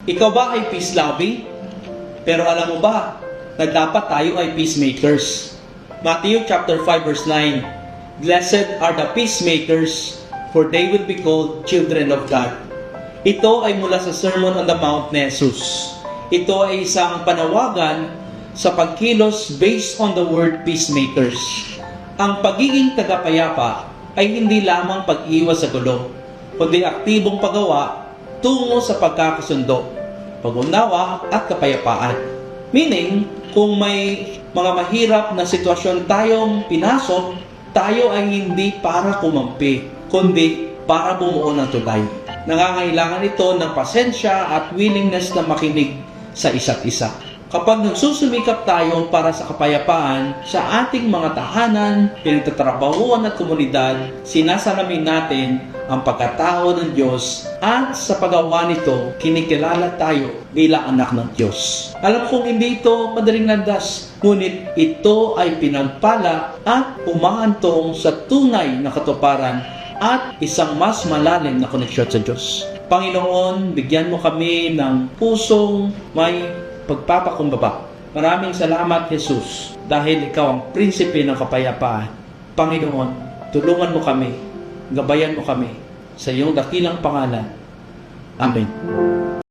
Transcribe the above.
Ikaw ba ay peace-loving? Pero alam mo ba na dapat tayo ay peacemakers? Matthew chapter 5 verse 9, Blessed are the peacemakers, for they will be called children of God. Ito ay mula sa Sermon on the Mount ni Jesus. Ito ay isang panawagan sa pagkilos based on the word peacemakers. Ang pagiging tagapayapa ay hindi lamang pag-iwas sa gulo, kundi aktibong paggawa tungo sa pagkakasundo, pag-unawa at kapayapaan. Meaning, kung may mga mahirap na sitwasyon tayong pinasok, tayo ay hindi para kumampi, kundi para bumuo ng tulay. Nangangailangan ito ng pasensya at willingness na makinig sa isa't isa. Kapag nagsusumikap tayo para sa kapayapaan sa ating mga tahanan, pinagtatrabahuan at komunidad, sinasalamin natin ang pagkatao ng Diyos at sa paggawa nito, kinikilala tayo bilang anak ng Diyos. Alam kong hindi ito madaling landas, ngunit ito ay pinagpala at umahantong sa tunay na katuparan at isang mas malalim na koneksyon sa Diyos. Panginoon, bigyan mo kami ng pusong may pagpapakumbaba. Maraming salamat, Jesus, dahil ikaw ang prinsipe ng kapayapaan. Panginoon, tulungan mo kami, gabayan mo kami sa iyong dakilang pangalan. Amen.